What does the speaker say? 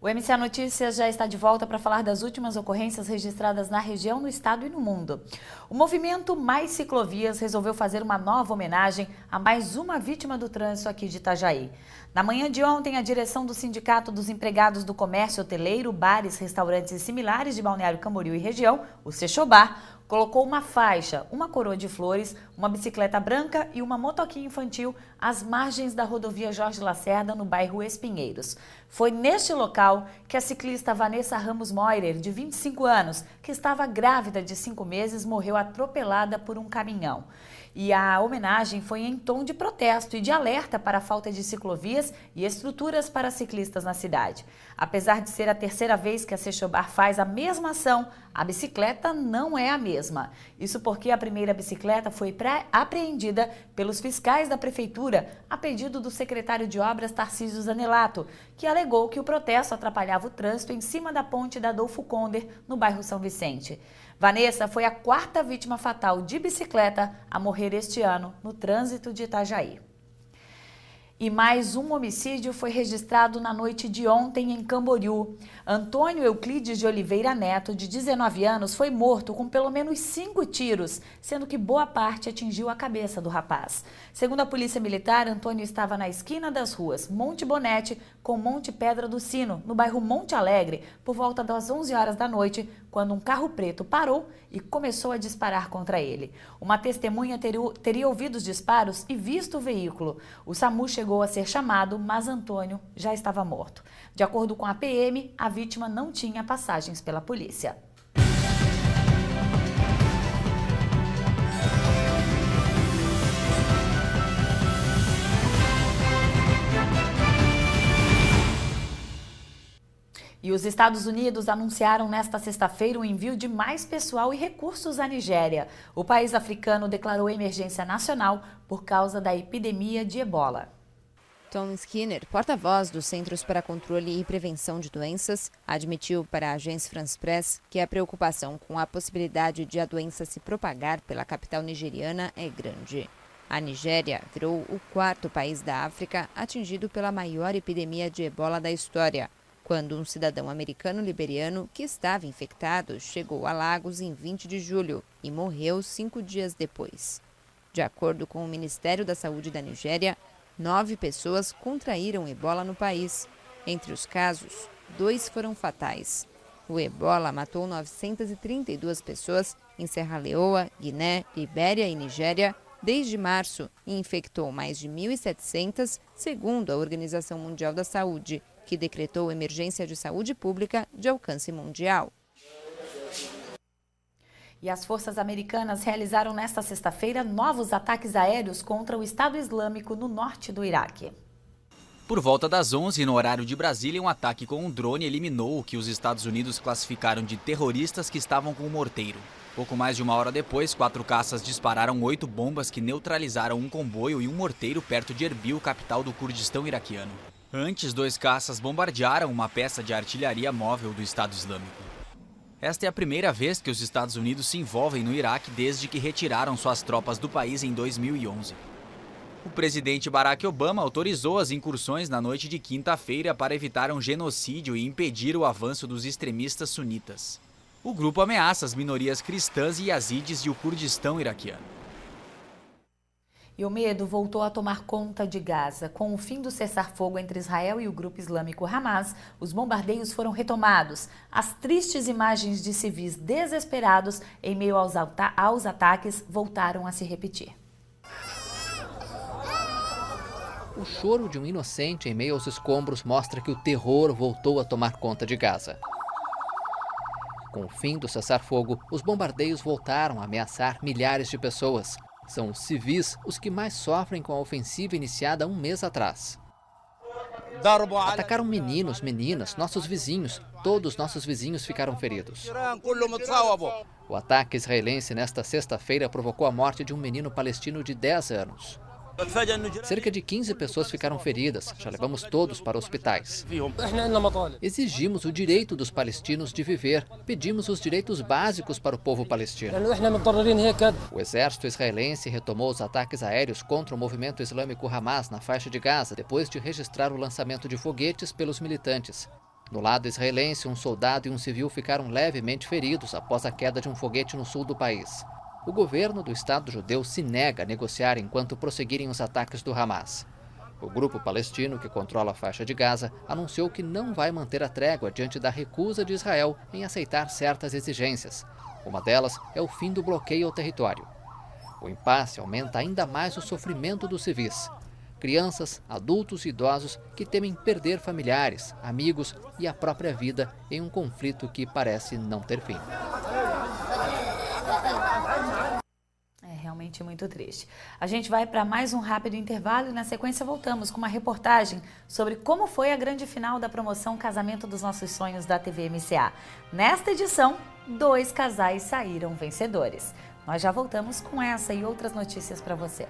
O MCA Notícias já está de volta para falar das últimas ocorrências registradas na região, no estado e no mundo. O movimento Mais Ciclovias resolveu fazer uma nova homenagem a mais uma vítima do trânsito aqui de Itajaí. Na manhã de ontem, a direção do Sindicato dos Empregados do Comércio Hoteleiro, Bares, Restaurantes e Similares de Balneário Camboriú e região, o Sexobar, colocou uma faixa, uma coroa de flores, uma bicicleta branca e uma motoquinha infantil às margens da rodovia Jorge Lacerda, no bairro Espinheiros. Foi neste local que a ciclista Vanessa Ramos Moirer, de 25 anos, que estava grávida de 5 meses, morreu atropelada por um caminhão. E a homenagem foi em tom de protesto e de alerta para a falta de ciclovias e estruturas para ciclistas na cidade. Apesar de ser a terceira vez que a Sexobar faz a mesma ação, a bicicleta não é a mesma. Isso porque a primeira bicicleta foi apreendida pelos fiscais da prefeitura a pedido do secretário de Obras Tarcísio Zanelato, que alegou que o protesto atrapalhava o trânsito em cima da ponte da Adolfo Conder, no bairro São Vicente. Vanessa foi a quarta vítima fatal de bicicleta a morrer este ano no trânsito de Itajaí. E mais um homicídio foi registrado na noite de ontem em Camboriú. Antônio Euclides de Oliveira Neto, de 19 anos, foi morto com pelo menos 5 tiros, sendo que boa parte atingiu a cabeça do rapaz. Segundo a Polícia Militar, Antônio estava na esquina das ruas Monte Bonete com Monte Pedra do Sino, no bairro Monte Alegre, por volta das 11 horas da noite, quando um carro preto parou e começou a disparar contra ele. Uma testemunha teria ouvido os disparos e visto o veículo. O SAMU chegou a ser chamado, mas Antônio já estava morto. De acordo com a PM, a vítima não tinha passagens pela polícia. E os Estados Unidos anunciaram nesta sexta-feira o envio de mais pessoal e recursos à Nigéria. O país africano declarou emergência nacional por causa da epidemia de ebola. Tom Skinner, porta-voz dos Centros para Controle e Prevenção de Doenças, admitiu para a agência France Press que a preocupação com a possibilidade de a doença se propagar pela capital nigeriana é grande. A Nigéria virou o quarto país da África atingido pela maior epidemia de ebola da história, quando um cidadão americano-liberiano que estava infectado chegou a Lagos em 20 de julho e morreu 5 dias depois. De acordo com o Ministério da Saúde da Nigéria, 9 pessoas contraíram ebola no país. Entre os casos, 2 foram fatais. O ebola matou 932 pessoas em Serra Leoa, Guiné, Libéria e Nigéria desde março e infectou mais de 1.700, segundo a Organização Mundial da Saúde, que decretou emergência de saúde pública de alcance mundial. E as forças americanas realizaram nesta sexta-feira novos ataques aéreos contra o Estado Islâmico no norte do Iraque. Por volta das 11, no horário de Brasília, um ataque com um drone eliminou o que os Estados Unidos classificaram de terroristas que estavam com um morteiro. Pouco mais de uma hora depois, 4 caças dispararam 8 bombas que neutralizaram um comboio e um morteiro perto de Erbil, capital do Kurdistão iraquiano. Antes, 2 caças bombardearam uma peça de artilharia móvel do Estado Islâmico. Esta é a primeira vez que os Estados Unidos se envolvem no Iraque desde que retiraram suas tropas do país em 2011. O presidente Barack Obama autorizou as incursões na noite de quinta-feira para evitar um genocídio e impedir o avanço dos extremistas sunitas. O grupo ameaça as minorias cristãs e yazidis e o Kurdistão iraquiano. E o medo voltou a tomar conta de Gaza. Com o fim do cessar-fogo entre Israel e o grupo islâmico Hamas, os bombardeios foram retomados. As tristes imagens de civis desesperados em meio aos ataques voltaram a se repetir. O choro de um inocente em meio aos escombros mostra que o terror voltou a tomar conta de Gaza. Com o fim do cessar-fogo, os bombardeios voltaram a ameaçar milhares de pessoas. São os civis os que mais sofrem com a ofensiva iniciada um mês atrás. Atacaram meninos, meninas, nossos vizinhos. Todos nossos vizinhos ficaram feridos. O ataque israelense nesta sexta-feira provocou a morte de um menino palestino de 10 anos. Cerca de 15 pessoas ficaram feridas. Já levamos todos para hospitais. Exigimos o direito dos palestinos de viver. Pedimos os direitos básicos para o povo palestino. O exército israelense retomou os ataques aéreos contra o movimento islâmico Hamas na faixa de Gaza, depois de registrar o lançamento de foguetes pelos militantes. No lado israelense, um soldado e um civil ficaram levemente feridos após a queda de um foguete no sul do país. O governo do Estado judeu se nega a negociar enquanto prosseguirem os ataques do Hamas. O grupo palestino, que controla a faixa de Gaza, anunciou que não vai manter a trégua diante da recusa de Israel em aceitar certas exigências. Uma delas é o fim do bloqueio ao território. O impasse aumenta ainda mais o sofrimento dos civis. Crianças, adultos e idosos que temem perder familiares, amigos e a própria vida em um conflito que parece não ter fim. Realmente muito triste. A gente vai para mais um rápido intervalo e na sequência voltamos com uma reportagem sobre como foi a grande final da promoção Casamento dos Nossos Sonhos da TV MCA. Nesta edição, 2 casais saíram vencedores. Nós já voltamos com essa e outras notícias para você.